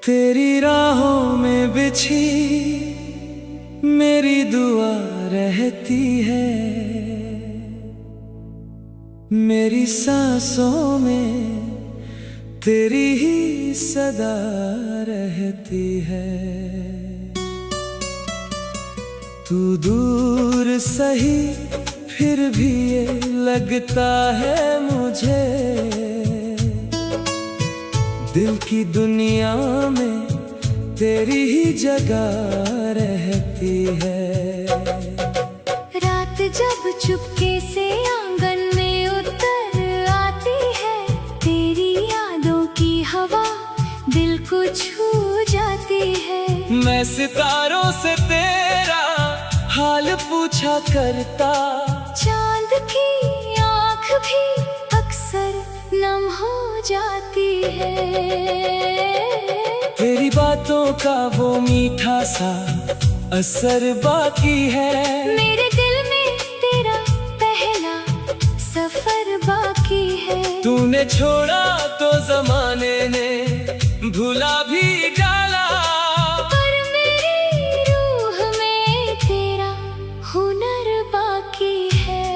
तेरी राहों में बिछी मेरी दुआ रहती है, मेरी सांसों में तेरी ही सदा रहती है। तू दूर सही फिर भी ये लगता है मुझे, दिल की दुनिया में तेरी ही जगह रहती है। रात जब चुपके से आंगन में उतर आती है, तेरी यादों की हवा दिल को छू जाती है। मैं सितारों से तेरा हाल पूछा करता, चांद की आँख भी अक्सर नम हो जाती है। तेरी बातों का वो मीठा सा असर बाकी है, मेरे दिल में तेरा पहला सफर बाकी है। तूने छोड़ा तो जमाने ने भुला भी डाला, पर मेरी रूह में तेरा हुनर बाकी है।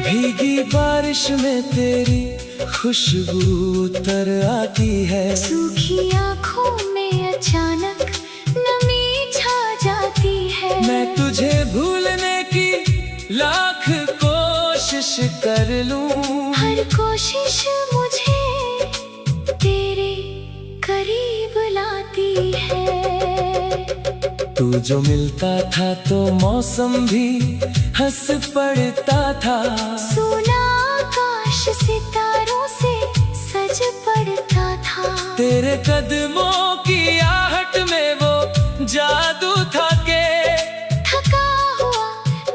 भीगी बारिश में तेरी खुशबू उतर आती है, सूखी आँखों में अचानक नमी छा जाती है। मैं तुझे भूलने की लाख कोशिश कर लूं, हर कोशिश मुझे तेरे करीब लाती है। तू जो मिलता था तो मौसम भी हंस पड़ता था, सोना आकाश सितारों से सज पड़ता था। तेरे कदमों की आहट में वो जादू था के थका हुआ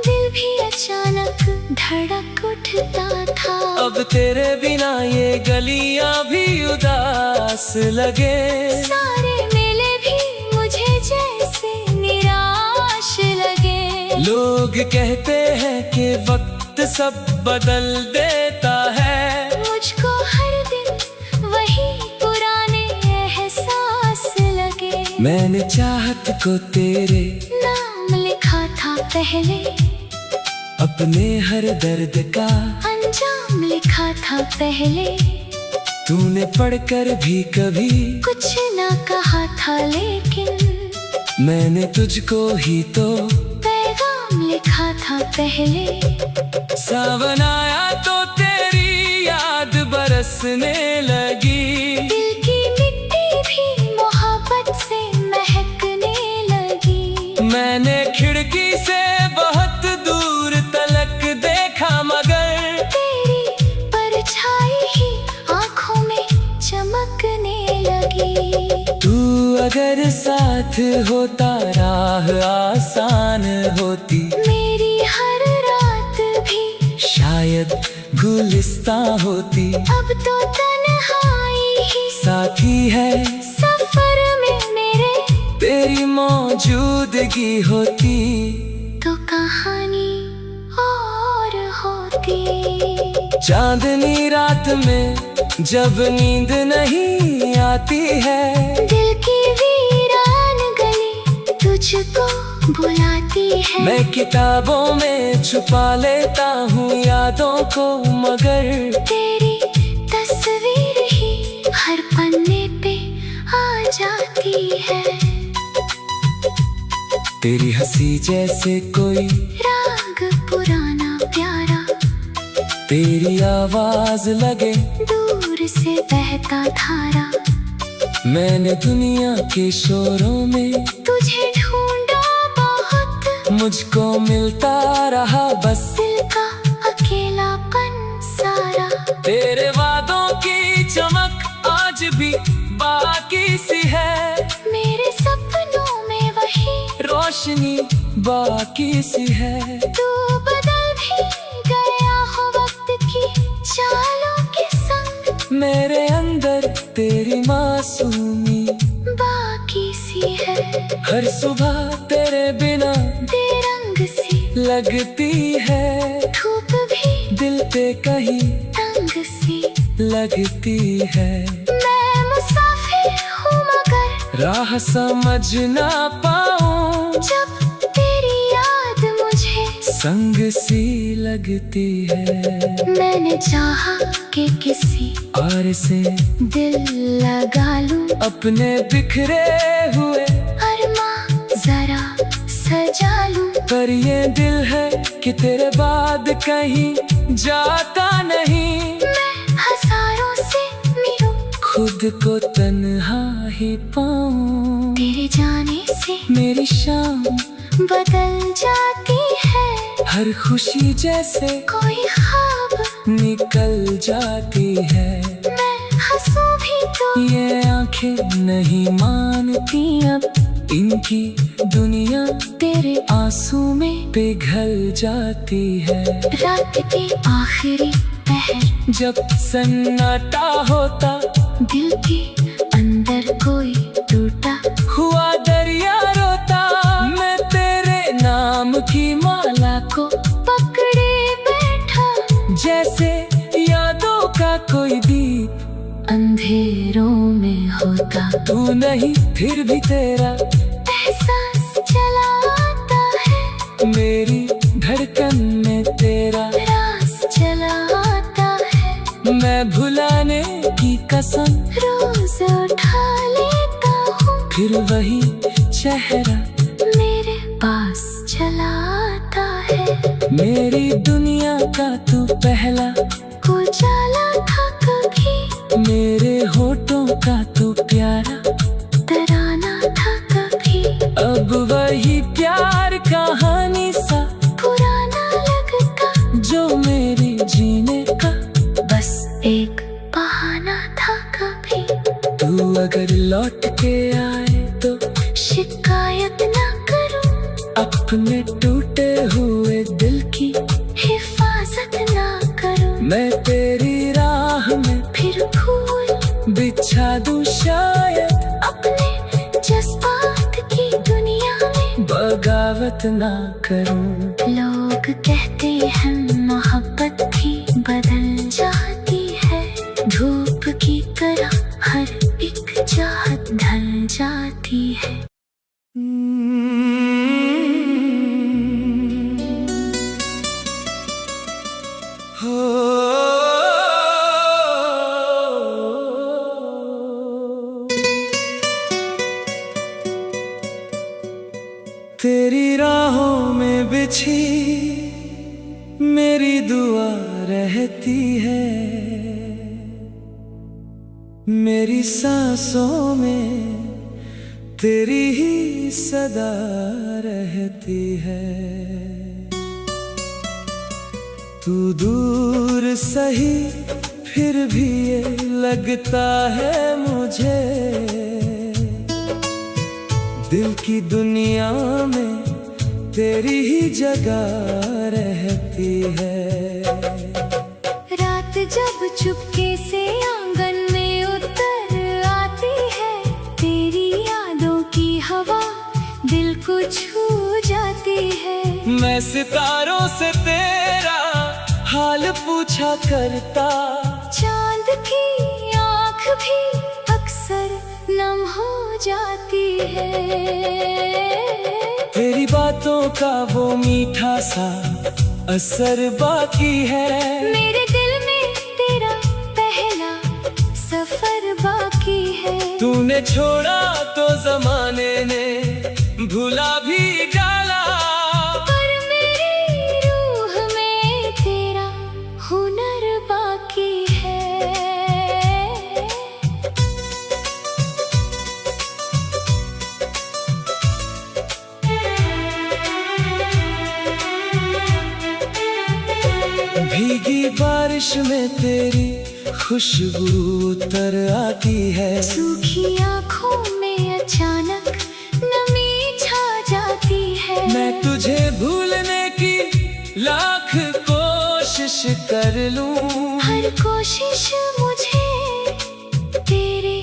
दिल भी अचानक धड़क उठता था। अब तेरे बिना ये गलियां भी उदास लगे, सारे मेले भी मुझे जैसे निराश लगे। लोग कहते हैं कि वक्त सब बदल देता है, मुझको हर दिन वही पुराने एहसास लगे। मैंने चाहत को तेरे नाम लिखा था पहले, अपने हर दर्द का अंजाम लिखा था पहले। तूने पढ़कर भी कभी कुछ ना कहा था, लेकिन मैंने तुझको ही तो पैगाम लिखा था पहले। सावन आया तो तेरी याद बरसने लगी, दिल की मिट्टी भी मोहब्बत से महकने लगी। मैंने खिड़की से बहुत दूर तलक देखा, मगर तेरी परछाई ही आँखों में चमकने लगी। तू अगर साथ होता राह आसान होती, मेरी हर रात भी शायद गुलिस्तां होती। अब तो तन्हाई ही साथी है सफर में मेरे, तेरी मौजूदगी होती तो कहानी और होती। चांदनी रात में जब नींद नहीं आती है, दिल की वीरान गली तुझको बुलाती है। मैं किताबों में छुपा लेता हूँ यादों को, मगर तेरी तस्वीर ही हर पन्ने पे आ जाती है। तेरी हंसी जैसे कोई राग पुराना प्यारा, तेरी आवाज लगे दूर से बहता धारा। मैंने दुनिया के शोरों में तुझे ढूंढा बहुत, मुझको मिलता रहा बस दिल का अकेलापन सारा। तेरे वादों की चमक आज भी बाकी सी है, मेरे सपनों में वही रोशनी बाकी सी है। तू बदल भी गया हो वक्त की चालों के संग, मेरे अंदर तेरी मासूमी बाकी सी है। हर सुबह तेरे बिना बेरंग सी लगती है, धूप भी दिल पे कहीं तंग सी लगती है। मैं मुसाफिर हूँ मगर राह समझ ना पाऊं, जब तेरी याद मुझे संग सी लगती है। मैंने चाहा कि किसी और से दिल लगा लूं, अपने बिखरे हुए अरमां जरा सजा लूं। पर ये दिल है कि तेरे बाद कहीं जाता नहीं। मैं हजारों से मिलूं, खुद को तन्हा ही पाऊं, तेरे जाने से मेरी शाम बदल जाती है। हर खुशी जैसे कोई ख्वाब निकल जाती है। मैं हंसूं भी तो ये आंखें नहीं मानती अब, इनकी दुनिया तेरे आंसू में पिघल जाती है। रात के आखिरी पहर, जब सन्नाटा होता दिल के अंदर कोई टूटा हुआ दरिया रोता, मैं तेरे नाम की माला को पकड़े बैठा, जैसे यादों का कोई दीप अंधेरों में होता। तू नहीं फिर भी तेरा एहसास चला आता है, मेरी धड़कन में तेरा रास चला आता है। मैं भुलाने की कसम रोज उठा लेता हूँ, फिर वही चेहरा मेरे पास चला आता है। मेरी दुनिया का तू पहला उजाला था कभी, मेरे होठों का तू प्यारा तराना था कभी। अब वही प्यार कहानी सा पुराना लगता, जो मेरी जीने का बस एक बहाना था कभी। तू अगर लौट के आए तो शिकायत ना करूं, अपने टूटे हुए दिल की हिफाजत ना करूं। मैं तेरी राह में फिर फूल बिछा दूं, शायद अपने जज्बात की दुनिया में बगावत ना करूं। लोग कहते हैं मोहब्बत भी बदल जाती है, धूप की तरह हर एक चाहत ढल जाती है। तेरी राहों में बिछी मेरी दुआ रहती है, मेरी सांसों में तेरी ही सदा रहती है। तू दूर सही फिर भी ये लगता है मुझे, दिल की दुनिया में तेरी ही जगह रहती है। रात जब चुपके से आंगन में उतर आती है, तेरी यादों की हवा दिल को छू जाती है। मैं सितारों से तेरा हाल पूछा करता, चांद की आँख भी अक्सर नम हो जाती है। तेरी बातों का वो मीठा सा असर बाकी है, मेरे दिल में तेरा पहला सफर बाकी है। तूने छोड़ा तो जमाने ने भुला भी डाला, पर मेरी रूह में तेरा हुनर बाकी है। भीगी बारिश में तेरी खुशबू उतर आती है, सूखी आँखों में अचानक नमी छा जाती तुझे भूलने की लाख कोशिश कर लूं, हर कोशिश मुझे तेरे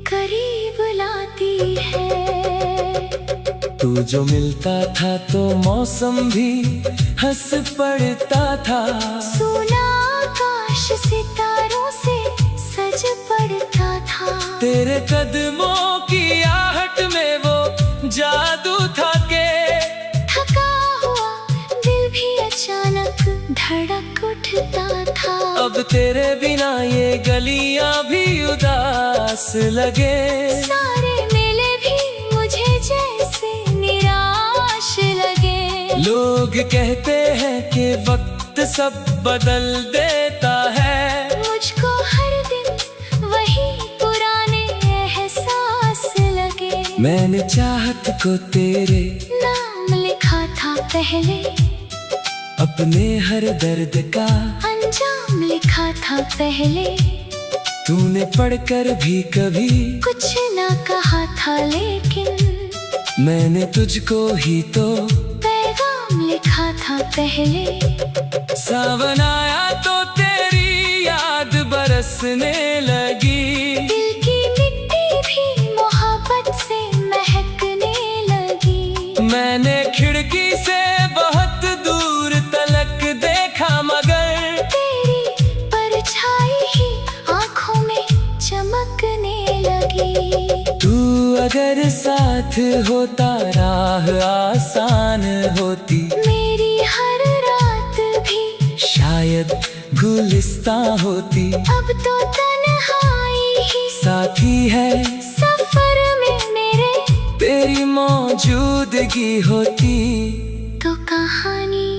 करीब लाती है। तू जो मिलता था तो मौसम भी हंस पड़ता था, सोना आकाश सितारों से सज पड़ता था। तेरे कदमों की आहट में वो जादू था के थका हुआ दिल भी अचानक धड़क उठता था। अब तेरे बिना ये गलियां भी उदास लगे, सारे मेले भी मुझे जैसे निराश लगे। लोग कहते हैं कि वक्त सब बदल देता है, मुझको हर दिन वही पुराने एहसास लगे। मैंने चाहत को तेरे नाम लिखा था पहले, अपने हर दर्द का अंजाम लिखा था पहले। तूने पढ़कर भी कभी कुछ ना कहा था, लेकिन मैंने तुझको ही तो पैगाम लिखा था पहले। सावन आया तो तेरी याद बरसने लगी, दिल की मिट्टी भी मोहब्बत से महकने लगी। मैंने खिड़की से बहुत दूर तलक देखा, मगर तेरी परछाई ही आँखों में चमकने लगी। तू अगर साथ होता राह आसान होती, मेरी हर रात भी शायद गुलिस्तां होती। अब तो तन्हाई ही साथी है सफर में मेरे, तेरी मौजूदगी होती तो कहानी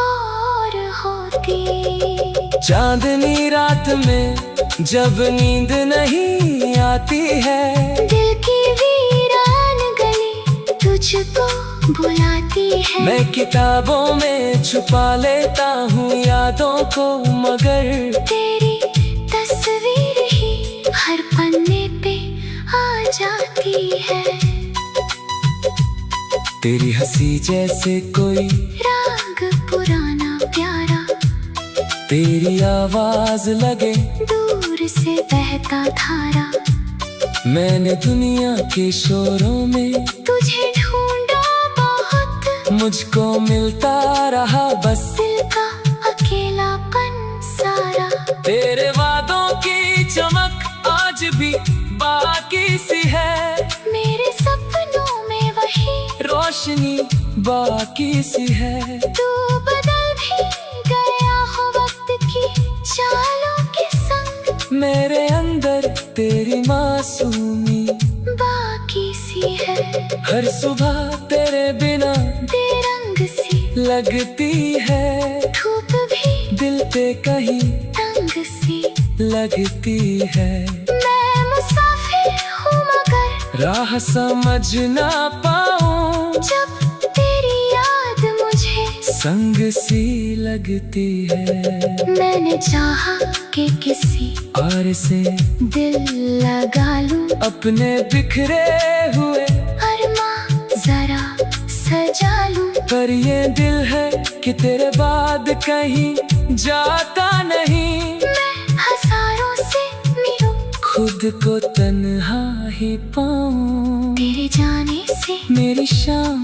और होती। चांदनी रात में जब नींद नहीं आती है, दिल की वीरान गली तुझको बुलाती है। मैं किताबों में छुपा लेता हूँ यादों को, मगर तेरी तस्वीर ही हर पन्ने पे आ जाती है। तेरी हंसी जैसे कोई राग पुराना प्यारा, तेरी आवाज लगे दूर से बहता धारा। मैंने दुनिया के शोरों में तुझे ढूंढा बहुत, मुझको मिलता रहा बस दिल का अकेलापन सारा। तेरे वादों की चमक आज भी बाकी सी है, मेरे सपनों में वही रोशनी बाकी सी है। तू बदल भी गया हो वक्त की चालों के संग, मेरे अंदर तेरी मासूमी बाकी सी है। हर सुबह तेरे बिना बेरंग सी लगती है, धूप भी दिल पे कहीं तंग सी लगती है। मैं मुसाफिर हूँ मगर राह समझ ना पाऊं, जब तेरी याद मुझे संग सी लगती है। मैंने चाहा कि किसी और से दिल लगा लूं, अपने बिखरे हुए अरमां जरा सजा लूं। पर ये दिल है कि तेरे बाद कहीं जाता नहीं, मैं हजारों से मिलूं, खुद को तन्हा ही पाऊं। तेरे जाने से मेरी शाम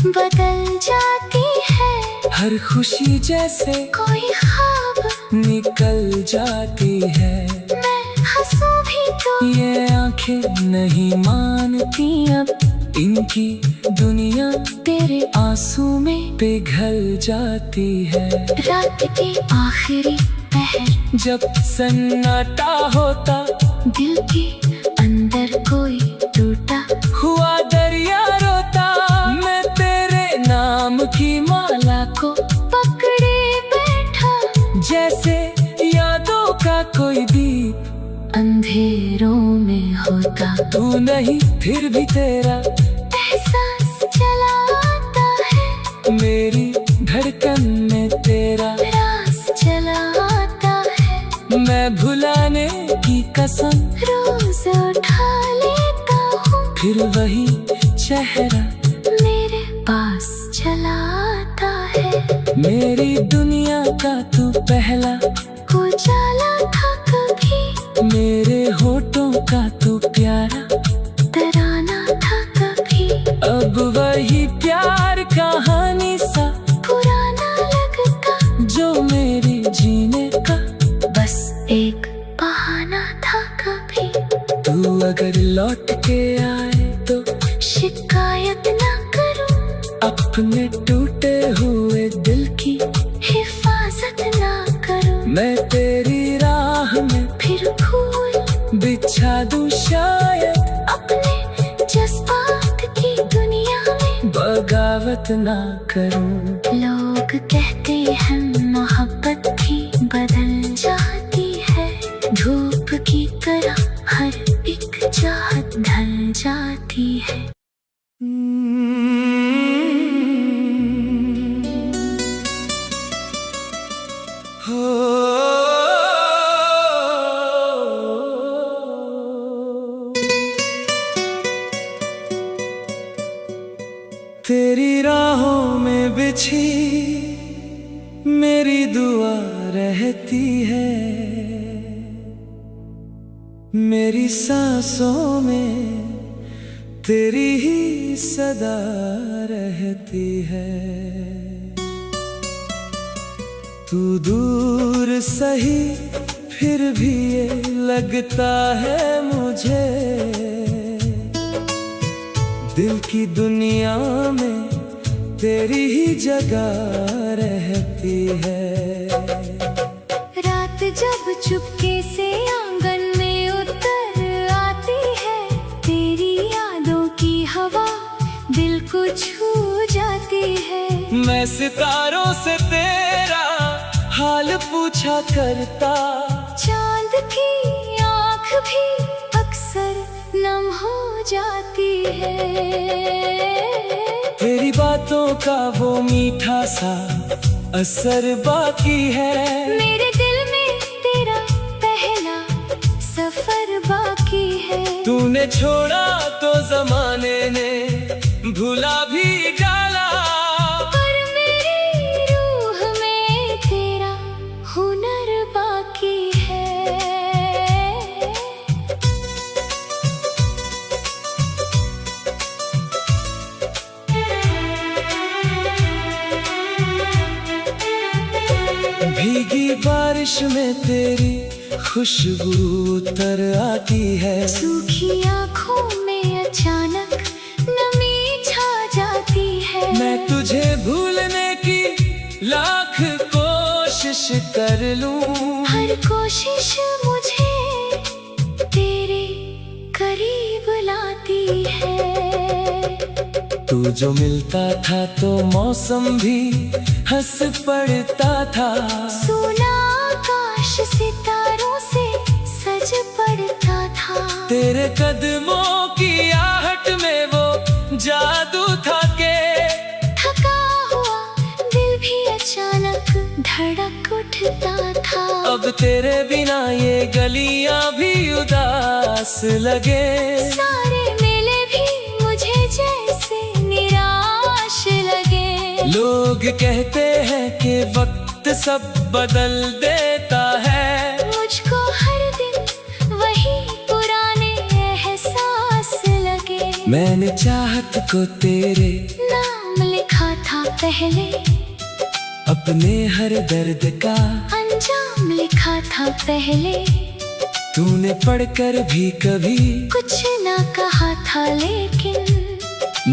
बदल जाती है, हर खुशी जैसे कोई ख्वाब निकल जाती है। मैं हंसूं भी तो ये आंखें नहीं मानती अब, इनकी दुनिया तेरे आंसू में पिघल जाती है। रात के आखिरी पहर जब सन्नाटा होता, दिल के अंदर कोई टूटा हुआ दरिया रोता, मैं तेरे नाम की माला को पकड़े बैठा, जैसे यादों का कोई दीप अंधेरों में होता। तू नहीं फिर भी तेरा एहसास चला आता है, मेरी धड़कन में तेरा रास चला आता है। मैं भुलाने की कसम रोज उठा लेता हूँ, फिर वही चेहरा मेरे पास जलाता है। मेरी दुनिया का तू पहला उजाला था कभी, मेरे होठों का तू प्यारा तराना था कभी। अब वही प्यार कहानी सा पुराना लगता, जो मेरी जीने का बस एक बहाना था कभी। तू अगर लौट के आए तो शिकायत ना करूं, अपने टूटे हुए दिल की हिफाजत ना करूं। मैं तेरी राह में फिर फूल बिछा दूं शायद, अपने जज्बात की दुनिया में बगावत ना करूं। लोग कहते हैं मोहब्बत भी बदल जाती है, धूप की तरह हर एक चाहत ढल जाती है। तेरी राहों में बिछी मेरी दुआ रहती है, मेरी सांसों में तेरी ही सदा रहती है। तू दूर सही फिर भी ये लगता है मुझे, दिल की दुनिया में तेरी ही जगह रहती है। रात जब चुपके से आंगन में उतर आती है, तेरी यादों की हवा दिल को छू जाती है। मैं सितारों से तेरा हाल पूछा करता, चांद की आँख भी अक्सर नम हो जाती है। तेरी बातों का वो मीठा सा असर बाकी है, मेरे दिल में तेरा पहला सफर बाकी है। तूने छोड़ा तो जमाने ने भुला भी डाला, पर मेरी रूह में तेरा हुनर बाकी है। भीगी बारिश में तेरी खुशबू उतर आती है, सूखी आँखों में अचानक नमी छा जाती है। मैं तुझे भूलने की लाख कोशिश कर लूं, हर कोशिश मुझे तेरे करीब लाती है। तू जो मिलता था तो मौसम भी हंस पड़ता था, सोना आकाश सितारों से सज पड़ता था। तेरे कदमों की आहट में वो जादू था के थका हुआ दिल भी अचानक धड़क उठता था। अब तेरे बिना ये गलियां भी उदास लगे, सारे मेले भी मुझे जैसे निराश लगे। लोग कहते हैं कि वक्त सब बदल देता है, मुझको हर दिन वही पुराने एहसास लगे। मैंने चाहत को तेरे नाम लिखा था पहले, अपने हर दर्द का अंजाम लिखा था पहले। तूने पढ़कर भी कभी कुछ ना कहा था, लेकिन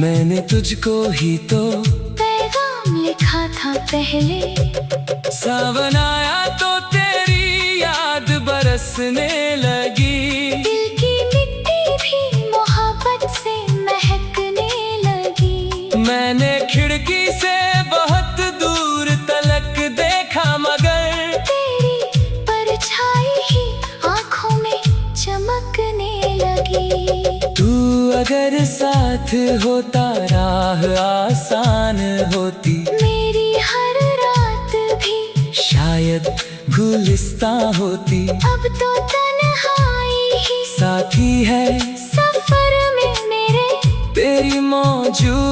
मैंने तुझको ही तो पैगाम लिखा था पहले। सावन आया तो तेरी याद बरसने लगी, दिल की मिट्टी भी मोहब्बत से महकने लगी। मैंने खिड़की से बहुत दूर तलक देखा, मगर तेरी परछाई ही आँखों में चमकने लगी। तू अगर साथ होता राह आसान होती, मेरी हर रात भी शायद गुलिस्तां होती। अब तो तन्हाई ही साथी है सफर में मेरे, तेरी मौजूद